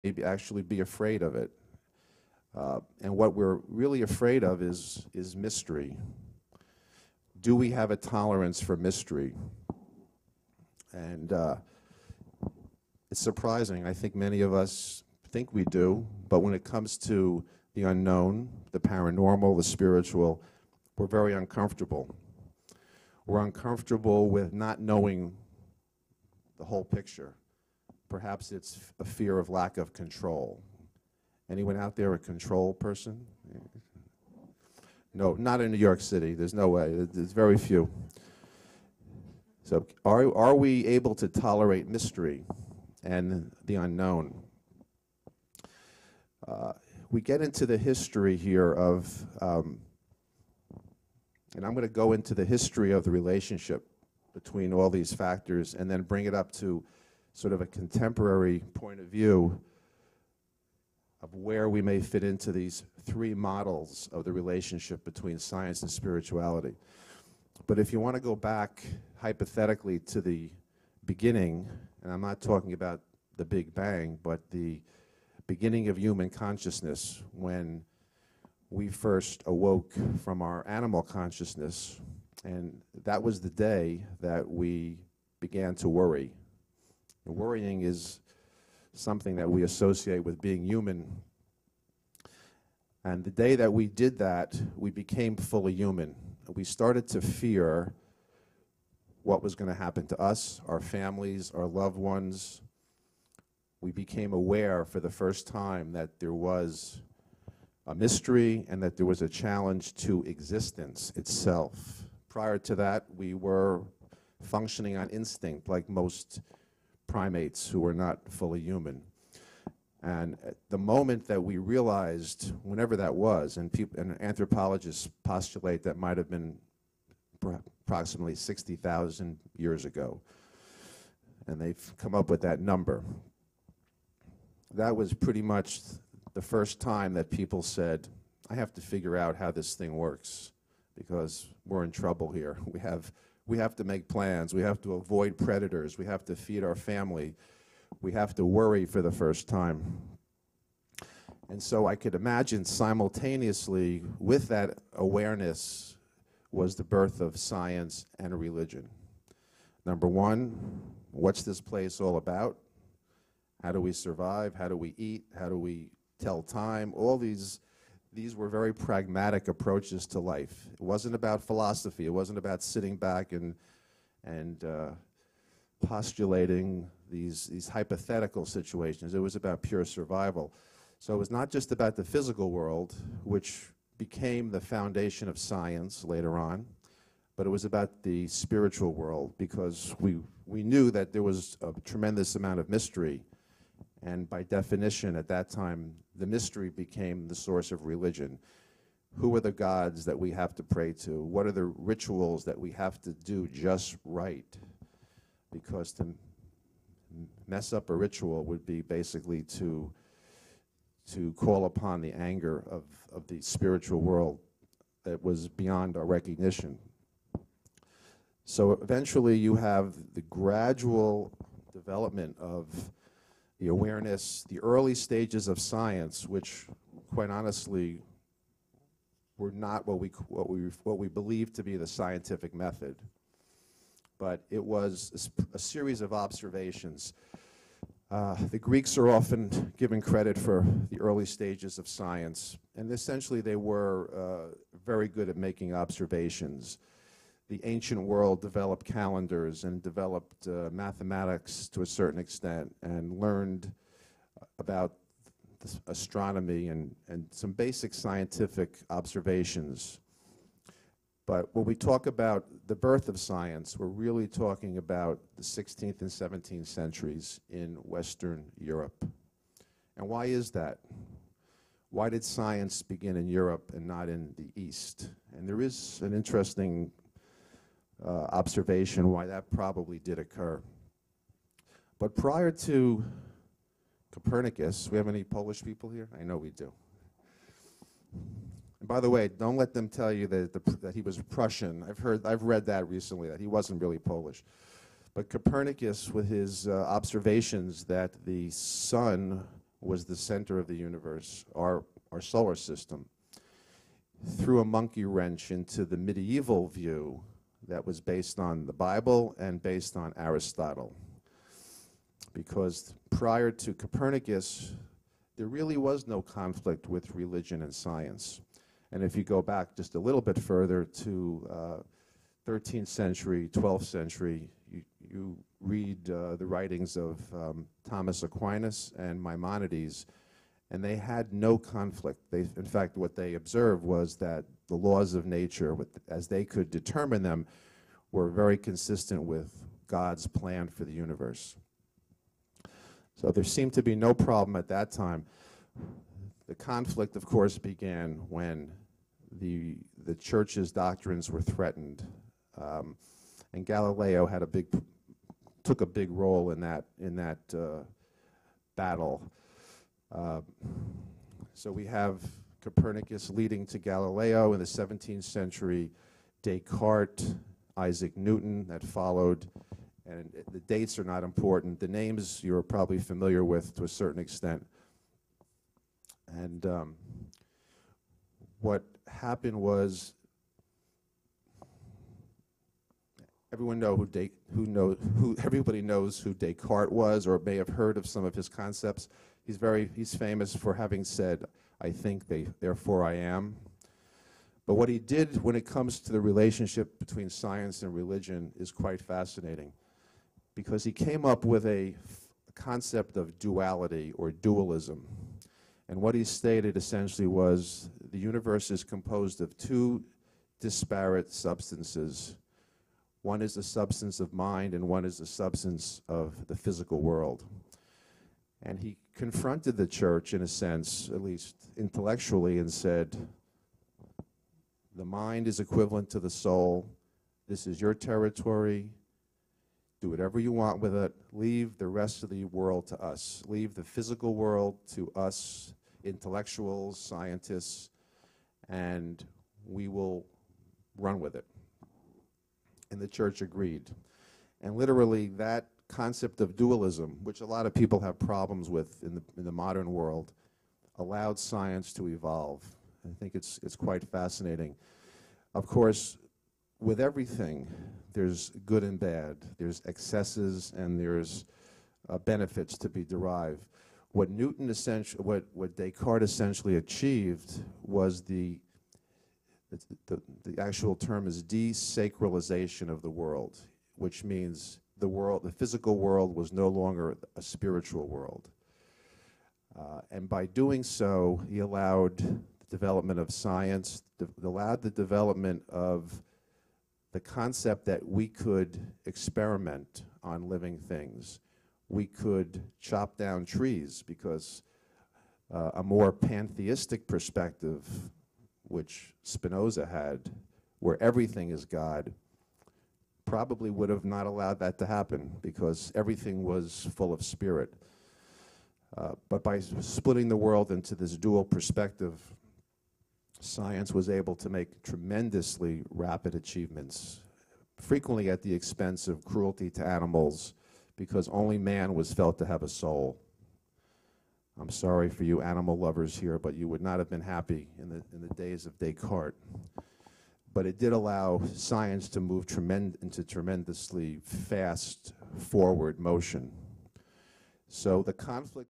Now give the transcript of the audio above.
maybe actually be afraid of it. And what we're really afraid of is mystery. Do we have a tolerance for mystery? And it's surprising. I think many of us think we do, but when it comes to the unknown, the paranormal, the spiritual, we're very uncomfortable. We're uncomfortable with not knowing the whole picture. Perhaps it's a fear of lack of control. Anyone out there a control person? No, not in New York City. There's no way. There's very few. So are we able to tolerate mystery and the unknown? We get into the history here of, and I'm going to go into the history of the relationship between all these factors and then bring it up to sort of a contemporary point of view of where we may fit into these three models of the relationship between science and spirituality. But if you want to go back hypothetically to the beginning, and I'm not talking about the Big Bang, but the beginning of human consciousness, when we first awoke from our animal consciousness, and that was the day that we began to worry. And worrying is something that we associate with being human. And the day that we did that, we became fully human. We started to fear what was going to happen to us, our families, our loved ones. We became aware for the first time that there was a mystery and that there was a challenge to existence itself. Prior to that, we were functioning on instinct like most primates who were not fully human. And at the moment that we realized, whenever that was, and anthropologists postulate that might have been approximately 60,000 years ago, and they've come up with that number. That was pretty much the first time that people said, I have to figure out how this thing works because we're in trouble here. We have to make plans. We have to avoid predators. We have to feed our family. We have to worry for the first time. And so I could imagine simultaneously with that awareness was the birth of science and religion. Number one, what's this place all about? How do we survive? How do we eat? How do we tell time? All these were very pragmatic approaches to life. It wasn't about philosophy. It wasn't about sitting back and postulating these hypothetical situations. It was about pure survival. So it was not just about the physical world, which became the foundation of science later on, but it was about the spiritual world because we knew that there was a tremendous amount of mystery. And by definition, at that time, the mystery became the source of religion. Who are the gods that we have to pray to? What are the rituals that we have to do just right? Because to mess up a ritual would be basically to call upon the anger of the spiritual world that was beyond our recognition. So eventually you have the gradual development of the awareness, the early stages of science, which quite honestly were not what we believed to be the scientific method. But it was a series of observations. The Greeks are often given credit for the early stages of science, and essentially they were very good at making observations. The ancient world developed calendars and developed mathematics to a certain extent and learned about astronomy and some basic scientific observations. But when we talk about the birth of science, we're really talking about the 16th and 17th centuries in Western Europe. And why is that? Why did science begin in Europe and not in the East? And there is an interesting observation why that probably did occur. But prior to Copernicus, we have any Polish people here? I know we do. And by the way, don't let them tell you that he was Prussian. I've read that recently, that he wasn't really Polish. But Copernicus, with his observations that the sun was the center of the universe, our solar system, threw a monkey wrench into the medieval view that was based on the Bible and based on Aristotle. Because prior to Copernicus, there really was no conflict with religion and science. And if you go back just a little bit further to 13th century, 12th century, you read the writings of Thomas Aquinas and Maimonides, and they had no conflict. In fact, what they observed was that the laws of nature, as they could determine them, were very consistent with God's plan for the universe. So there seemed to be no problem at that time. The conflict, of course, began when the church's doctrines were threatened, and Galileo took a big role in that battle. So we have Copernicus leading to Galileo in the 17th century, Descartes, Isaac Newton that followed, and the dates are not important. The names you're probably familiar with to a certain extent. And what happened was, everybody knows who Descartes was, or may have heard of some of his concepts. He's famous for having said, "I think, therefore I am." But what he did when it comes to the relationship between science and religion is quite fascinating, because he came up with a concept of duality or dualism. And what he stated essentially was the universe is composed of two disparate substances. One is the substance of mind, and one is the substance of the physical world. And he confronted the church, in a sense, at least intellectually, and said, the mind is equivalent to the soul. This is your territory. Do whatever you want with it. Leave the rest of the world to us. Leave the physical world to us, intellectuals, scientists, and we will run with it. And the church agreed. And literally that concept of dualism, which a lot of people have problems with in the modern world, allowed science to evolve. I think it's quite fascinating. Of course, with everything, there's good and bad. There's excesses and there's benefits to be derived. What Descartes essentially achieved was the actual term is desacralization of the world, which means the physical world was no longer a spiritual world. And by doing so, he allowed the development of science, allowed the development of the concept that we could experiment on living things. We could chop down trees, because a more pantheistic perspective, which Spinoza had, where everything is God, probably would have not allowed that to happen, because everything was full of spirit. But by splitting the world into this dual perspective, science was able to make tremendously rapid achievements, frequently at the expense of cruelty to animals, because only man was felt to have a soul. I'm sorry for you animal lovers here, but you would not have been happy in the days of Descartes. But it did allow science to move into tremendously fast forward motion. So the conflict